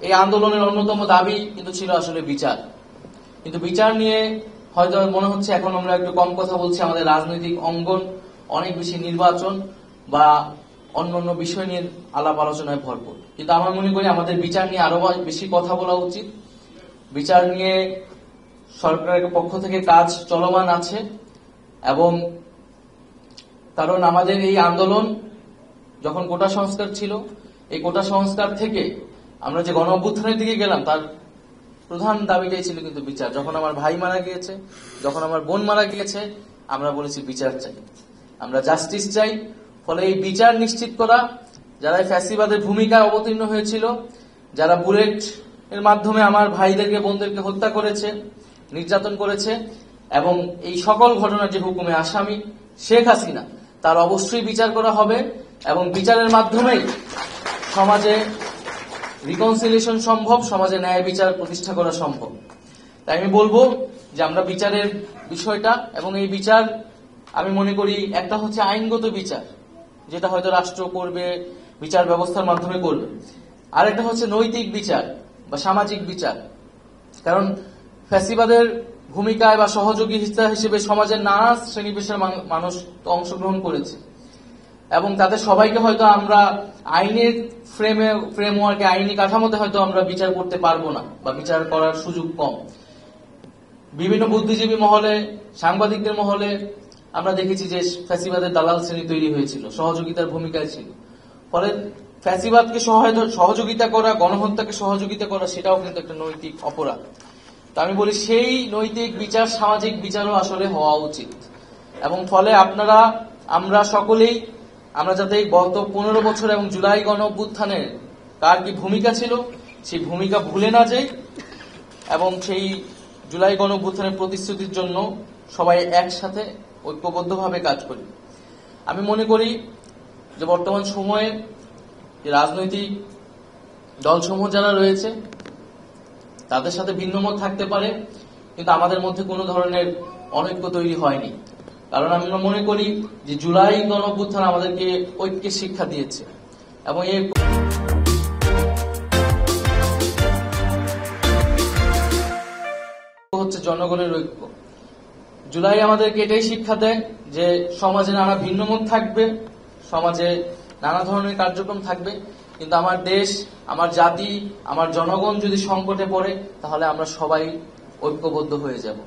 এই আন্দোলনের অন্যতম দাবি কিন্তু ছিল আসলে বিচার। কিন্তু বিচার নিয়ে হয়তো মনে হচ্ছে এখন আমরা একটু কম কথা বলছি। আমাদের রাজনৈতিক অঙ্গন অনেক বেশি নির্বাচন বা অন্যান্য বিষয় নিয়ে আলাপ আলোচনায় ভরপুর। কিন্তু আমার মনে করি আমাদের বিচার নিয়ে আরো বেশি কথা বলা উচিত। বিচার নিয়ে সরকারের পক্ষ থেকে কাজ চলমান আছে, এবং কারণ আমাদের এই আন্দোলন যখন কোটা সংস্কার ছিল, এই কোটা সংস্কার থেকে আমরা যে গণ অভ্যুত্থানের দিকে গেলাম, তার প্রধান দাবিটাই ছিল কিন্তু বিচার। যখন আমার ভাই মারা গিয়েছে, যখন আমার বোন মারা গিয়েছে, আমরা বলেছি বিচার চাই, আমরা জাস্টিস চাই। ফলে এই বিচার নিশ্চিত করা, যারা ফ্যাসিবাদের ভূমিকায় অবতীর্ণ হয়েছিল, যারা বুলেট এর মাধ্যমে আমার ভাইদেরকে বোনদেরকে হত্যা করেছে, নির্যাতন করেছে, এবং এই সকল ঘটনার যে হুকুমে আসামি শেখ হাসিনা, তার অবশ্যই বিচার করা হবে। এবং বিচারের মাধ্যমেই সমাজে রিকনসিলিয়েশন সম্ভব, সমাজে ন্যায় বিচার প্রতিষ্ঠা করা সম্ভব। তাই আমি বলবো যে আমরা বিচারের বিষয়টা, এবং এই বিচার আমি মনে করি একটা হচ্ছে আইনগত বিচার, যেটা হয়তো রাষ্ট্র করবে, বিচার ব্যবস্থার মাধ্যমে করবে। আর একটা হচ্ছে নৈতিক বিচার বা সামাজিক বিচার। কারণ ফ্যাসিবাদের ভূমিকায় বা সহযোগী হিসেবে সমাজের নানা শ্রেণী পেশার মানুষ অংশগ্রহণ করেছে, এবং তাদের সবাইকে হয়তো আমরা আইনের ফ্রেমওয়ার্কে, আইনি কাঠামোতে হয়তো আমরা বিচার করতে পারবো না, বা বিচার করার সুযোগ কম। বিভিন্ন বুদ্ধিজীবী মহলে, সাংবাদিকদের মহলে আমরা দেখেছি যে ফ্যাসিবাদের দালাল শ্রেণী তৈরি হয়েছিল, সহযোগিতার ভূমিকায় ছিল। ফলে ফ্যাসিবাদকে সহযোগিতা করা, গণহত্যাকে সহযোগিতা করা, সেটাও কিন্তু একটা নৈতিক অপরাধ। তো আমি বলি সেই নৈতিক বিচার, সামাজিক বিচারও আসলে হওয়া উচিত। এবং ফলে আমরা সকলেই আমরা যাতে গত 15 বছর এবং জুলাই গণ অভ্যুত্থানের কার কি ভূমিকা ছিল, সেই ভূমিকা ভুলে না যাই, এবং সেই জুলাই গণ অভ্যুত্থানের প্রতিশ্রুতির জন্য সবাই একসাথে ঐক্যবদ্ধভাবে কাজ করি। আমি মনে করি যে বর্তমান সময়ে যে রাজনৈতিক দলসমূহ যারা রয়েছে, তাদের সাথে ভিন্নমত থাকতে পারে, কিন্তু আমাদের মধ্যে কোনো ধরনের অনৈক্য তৈরি হয়নি। কারণ আমরা মনে করি যে জুলাই গণ অভ্যুত্থান আমাদেরকে ঐক্যের শিক্ষা দিয়েছে, এবং এই হচ্ছে জনগণের ঐক্য। জুলাই আমাদেরকে এটাই শিক্ষা দেয় যে সমাজে নানা ভিন্নমত থাকবে, সমাজে নানা ধরনের কার্যক্রম থাকবে, কিন্তু আমার দেশ, আমার জাতি, আমার জনগণ যদি সংকটে পড়ে, তাহলে আমরা সবাই ঐক্যবদ্ধ হয়ে যাব,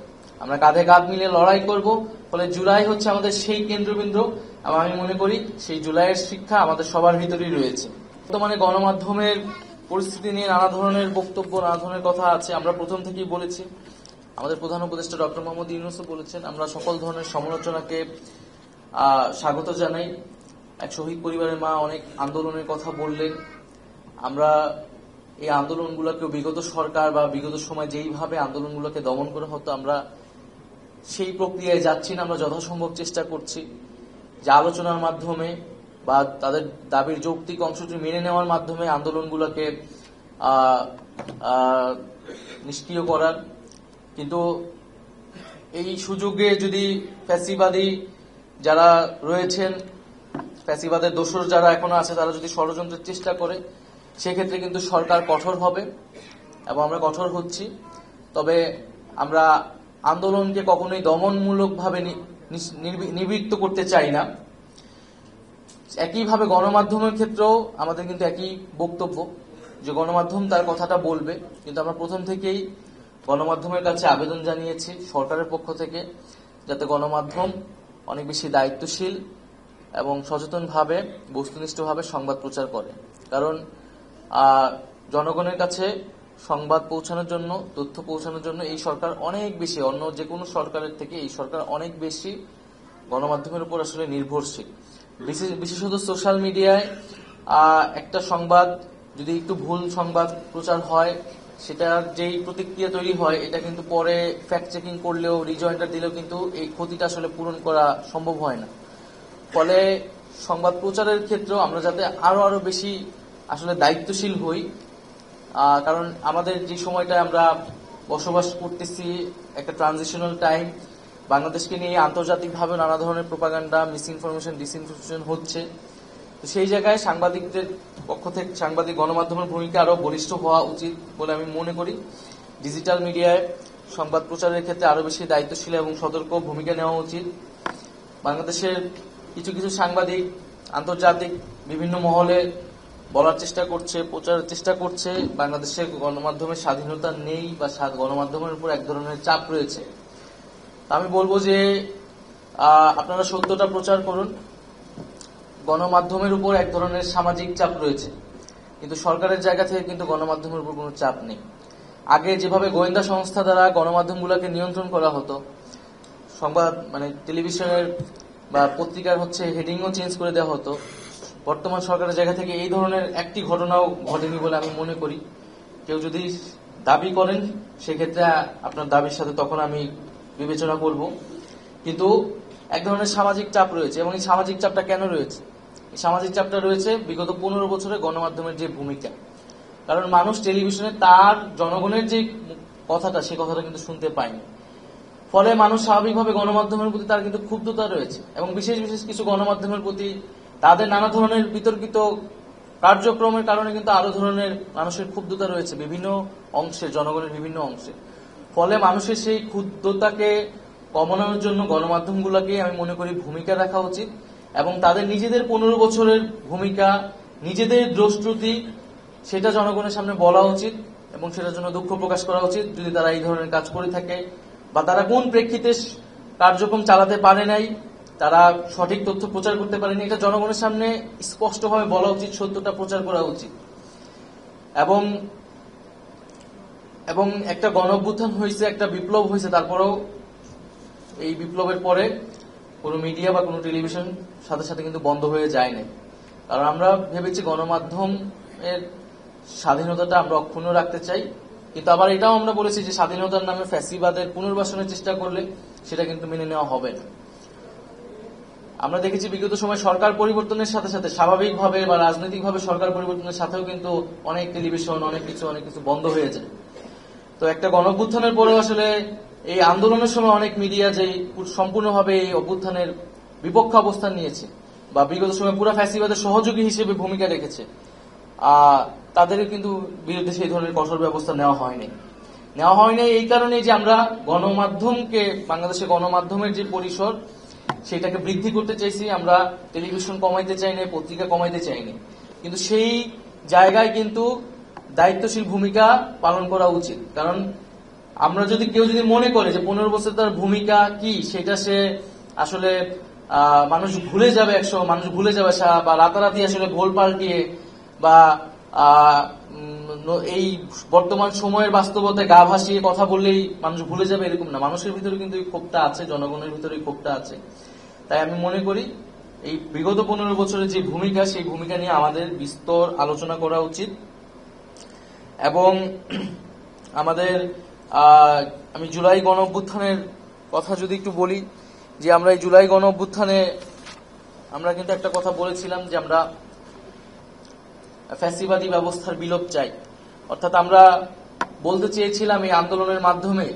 আমরা কাঁধে কাঁধ মিলে লড়াই করব। ফলে জুলাই হচ্ছে আমাদের সেই কেন্দ্রবিন্দু, এবং আমি মনে করি সেই জুলাইয়ের শিক্ষা আমাদের সবার ভিতরেই রয়েছে। বর্তমানে গণমাধ্যমের পরিস্থিতি নিয়ে নানা ধরনের বক্তব্য, নানা ধরনের কথা আছে। আমরা প্রথম থেকেই বলেছি, আমাদের প্রধান উপদেষ্টা ডক্টর মোহাম্মদ ইউনূসও বলেছেন, আমরা সকল ধরনের সমালোচনাকে স্বাগত জানাই। এক শহীদ পরিবারের মা অনেক আন্দোলনের কথা বললেন। আমরা এই আন্দোলনগুলোকে বিগত সরকার বা বিগত সময় যেইভাবে আন্দোলনগুলোকে দমন করা হতো, আমরা সেই প্রক্রিয়ায় যাচ্ছি না। আমরা যথাসম্ভব চেষ্টা করছি যে আলোচনার মাধ্যমে বা তাদের দাবির যৌক্তিক অংশটি মেনে নেওয়ার মাধ্যমে আন্দোলনগুলোকে নিষ্ক্রিয় করার। কিন্তু এই সুযোগে যদি ফ্যাসিবাদী যারা রয়েছেন, ফ্যাসিবাদের দোসর যারা এখনো আছে, তারা যদি ষড়যন্ত্রের চেষ্টা করে, সেক্ষেত্রে কিন্তু সরকার কঠোর হবে, এবং আমরা কঠোর হচ্ছি। তবে আমরা আন্দোলনকে কখনোই দমনমূলকভাবে নিবৃত্ত করতে চাই না। একইভাবে গণমাধ্যমের ক্ষেত্রেও আমাদের কিন্তু একই বক্তব্য, যে গণমাধ্যম তার কথাটা বলবে, কিন্তু আমরা প্রথম থেকেই গণমাধ্যমের কাছে আবেদন জানিয়েছি সরকারের পক্ষ থেকে, যাতে গণমাধ্যম অনেক বেশি দায়িত্বশীল এবং সচেতনভাবে, বস্তুনিষ্ঠভাবে সংবাদ প্রচার করে। কারণ জনগণের কাছে সংবাদ পৌঁছানোর জন্য, তথ্য পৌঁছানোর জন্য এই সরকার অনেক বেশি, অন্য যে কোনো সরকারের থেকে এই সরকার অনেক বেশি গণমাধ্যমের উপর আসলে নির্ভরশীল। বিশেষত সোশ্যাল মিডিয়ায় একটা সংবাদ যদি একটু ভুল সংবাদ প্রচার হয়, সেটার যেই প্রতিক্রিয়া তৈরি হয়, এটা কিন্তু পরে ফ্যাক্ট চেকিং করলেও, রিজয়েন্টার দিলেও কিন্তু এই ক্ষতিটা আসলে পূরণ করা সম্ভব হয় না। ফলে সংবাদ প্রচারের ক্ষেত্রেও আমরা যাতে আরো বেশি আসলে দায়িত্বশীল হই। কারণ আমাদের যে সময়টা আমরা বসবাস করতেছি, একটা ট্রানজিশনাল টাইম, বাংলাদেশকে নিয়ে আন্তর্জাতিকভাবে নানা ধরনের প্রোপাগান্ডা, মিস ইনফরমেশন, ডিসইনফরমেশন হচ্ছে। তো সেই জায়গায় সাংবাদিকদের পক্ষ থেকে সাংবাদিক গণমাধ্যমের ভূমিকা আরো বলিষ্ঠ হওয়া উচিত বলে আমি মনে করি। ডিজিটাল মিডিয়ায় সংবাদ প্রচারের ক্ষেত্রে আরো বেশি দায়িত্বশীল এবং সতর্ক ভূমিকা নেওয়া উচিত। বাংলাদেশের কিছু কিছু সাংবাদিক আন্তর্জাতিক বিভিন্ন মহলে বলার চেষ্টা করছে, প্রচারের চেষ্টা করছে বাংলাদেশের গণমাধ্যমের স্বাধীনতা নেই বা গণমাধ্যমের উপর এক ধরনের চাপ রয়েছে। আমি বলবো যে আপনারা সত্যটা প্রচার করুন। গণমাধ্যমের উপর এক ধরনের সামাজিক চাপ রয়েছে, কিন্তু সরকারের জায়গা থেকে কিন্তু গণমাধ্যমের উপর কোনো চাপ নেই। আগে যেভাবে গোয়েন্দা সংস্থা দ্বারা গণমাধ্যমগুলোকে নিয়ন্ত্রণ করা হতো, সংবাদ টেলিভিশনের বা পত্রিকার হেডিংও চেঞ্জ করে দেওয়া হতো, বর্তমান সরকারের জায়গা থেকে এই ধরনের একটি ঘটনাও ঘটেনি বলে আমি মনে করি। কেউ যদি দাবি করেন সেক্ষেত্রে আপনার দাবির সাথে তখন আমি বিবেচনা করব। কিন্তু এক ধরনের সামাজিক চাপ রয়েছে, এবং এই সামাজিক চাপটা কেন রয়েছে? এই সামাজিক চাপটা রয়েছে বিগত 15 বছরে গণমাধ্যমের যে ভূমিকা। কারণ মানুষ টেলিভিশনে তার জনগণের যে কথাটা, সেই কথাটা কিন্তু শুনতে পায়নি। ফলে মানুষ স্বাভাবিকভাবে গণমাধ্যমের প্রতি তার কিন্তু ক্ষুব্ধতা রয়েছে, এবং বিশেষ বিশেষ কিছু গণমাধ্যমের প্রতি তাদের নানা ধরনের বিতর্কিত কার্যক্রমের কারণে কিন্তু আরো ধরনের মানুষের ক্ষুব্ধতা রয়েছে বিভিন্ন অংশে, জনগণের বিভিন্ন অংশে। ফলে মানুষের সেই ক্ষুব্ধতাকে কমানোর জন্য গণমাধ্যমগুলোকে আমি মনে করি ভূমিকা রাখা উচিত, এবং তাদের নিজেদের 15 বছরের ভূমিকা, নিজেদের দ্রষ্ট্রুতি, সেটা জনগণের সামনে বলা উচিত এবং সেটার জন্য দুঃখ প্রকাশ করা উচিত যদি তারা এই ধরনের কাজ করে থাকে, বা তারা কোন প্রেক্ষিতে কার্যক্রম চালাতে পারে নাই, তারা সঠিক তথ্য প্রচার করতে পারেনি, এটা জনগণের সামনে স্পষ্টভাবে বলা উচিত, সত্যটা প্রচার করা উচিত। এবং একটা গণঅভ্যুত্থান হয়েছে, একটা বিপ্লব হয়েছে, তারপরেও এই বিপ্লবের পরে কোনো মিডিয়া বা কোনো টেলিভিশন সাথে সাথে কিন্তু বন্ধ হয়ে যায় নাই। কারণ আমরা ভেবেছি গণমাধ্যমের স্বাধীনতাটা আমরা অক্ষুণ্ণ রাখতে চাই, কিন্তু আবার এটাও আমরা বলেছি যে স্বাধীনতার নামে ফ্যাসিবাদের পুনর্বাসনের চেষ্টা করলে সেটা কিন্তু মেনে নেওয়া হবে না। আমরা দেখেছি বিগত সময় সরকার পরিবর্তনের সাথে সাথে স্বাভাবিকভাবে বা রাজনৈতিকভাবে সরকার পরিবর্তনের সাথেও কিন্তু অনেক টেলিভিশন, অনেক কিছু বন্ধ হয়ে যায়। তো একটা গণঅভ্যুত্থানের পরেও আসলে এই আন্দোলনের সময় অনেক মিডিয়া যে সম্পূর্ণভাবে এই অভ্যুত্থানের বিপক্ষ অবস্থান নিয়েছে বা বিগত সময় পুরো ফ্যাসিবাদের সহযোগী হিসেবে ভূমিকা রেখেছে, তাদের কিন্তু বিরুদ্ধে সেই ধরনের কঠোর ব্যবস্থা নেওয়া হয়নি। এই কারণে যে আমরা গণমাধ্যমকে, বাংলাদেশের গণমাধ্যমের যে পরিসর সেটাকে বৃদ্ধি করতে চাইছি। আমরা টেলিভিশন কমাইতে চাইনি, পত্রিকা কমাইতে চাইনি, কিন্তু সেই জায়গায় কিন্তু দায়িত্বশীল ভূমিকা পালন করা উচিত। কারণ আমরা কেউ যদি মনে করে যে 15 বছর তার ভূমিকা কি সেটা সে আসলে মানুষ ভুলে যাবে, মানুষ ভুলে যাবে, বা রাতারাতি আসলে ভোল পাল্টিয়ে বা এই বর্তমান সময়ের বাস্তবতায় গা ভাসিয়ে কথা বললেই মানুষ ভুলে যাবে, এরকম না। মানুষের ভিতরে কিন্তু এই ক্ষোভটা আছে, জনগণের ভিতরে এই ক্ষোভটা আছে। তাই আমি মনে করি এই বিগত 15 বছরের যে ভূমিকা, সেই ভূমিকা নিয়ে আমাদের বিস্তর আলোচনা করা উচিত। এবং আমাদের আমি জুলাই গণঅভ্যুত্থানের কথা যদি একটু বলি, যে আমরা এই জুলাই গণঅভ্যুত্থানে আমরা কিন্তু একটা কথা বলেছিলাম যে আমরা ফ্যাসিবাদী ব্যবস্থার বিলোপ চাই। অর্থাৎ আমরা বলতে চেয়েছিলাম এই আন্দোলনের মাধ্যমে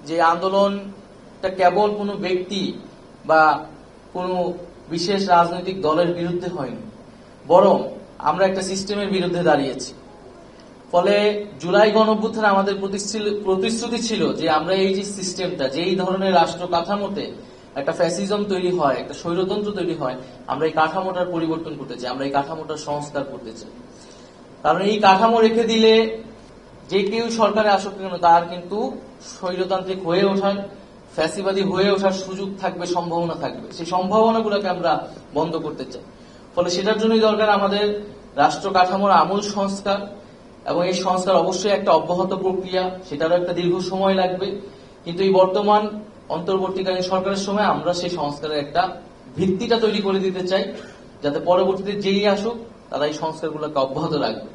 যে আন্দোলনটা কেবল কোনো ব্যক্তি বা কোনো বিশেষ রাজনৈতিক দলের বিরুদ্ধে হয়নি, বরং আমরা একটা সিস্টেমের বিরুদ্ধে দাঁড়িয়েছি। ফলে জুলাই গণঅভ্যুত্থানে আমাদের প্রতিশ্রুতি ছিল যে আমরা এই যে সিস্টেমটা, যেই ধরনের রাষ্ট্র কাঠামোতে একটা ফ্যাসিজম তৈরি হয়, একটা স্বৈরতন্ত্র তৈরি হয়, আমরা এই কাঠামোটার পরিবর্তন করতে চাই, আমরা এই কাঠামোটার সংস্কার করতে চাই। কারণ এই কাঠামো রেখে দিলে যে কেউ সরকারে আসুক কেন তার কিন্তু স্বৈরতান্ত্রিক হয়ে ওঠার, ফ্যাসিবাদী হয়ে ওঠার সুযোগ থাকবে, সম্ভাবনা থাকবে। সেই সম্ভাবনাগুলোকে আমরা বন্ধ করতে চাই। ফলে সেটার জন্যই দরকার আমাদের রাষ্ট্র কাঠামোর আমূল সংস্কার, এবং এই সংস্কার অবশ্যই একটা অব্যাহত প্রক্রিয়া, সেটারও একটা দীর্ঘ সময় লাগবে। কিন্তু এই বর্তমান অন্তর্বর্তীকালীন সরকারের সময় আমরা সেই সংস্কারের একটা ভিত্তিটা তৈরি করে দিতে চাই, যাতে পরবর্তীতে যেই আসুক তারা এই সংস্কারগুলোকে অব্যাহত রাখবে।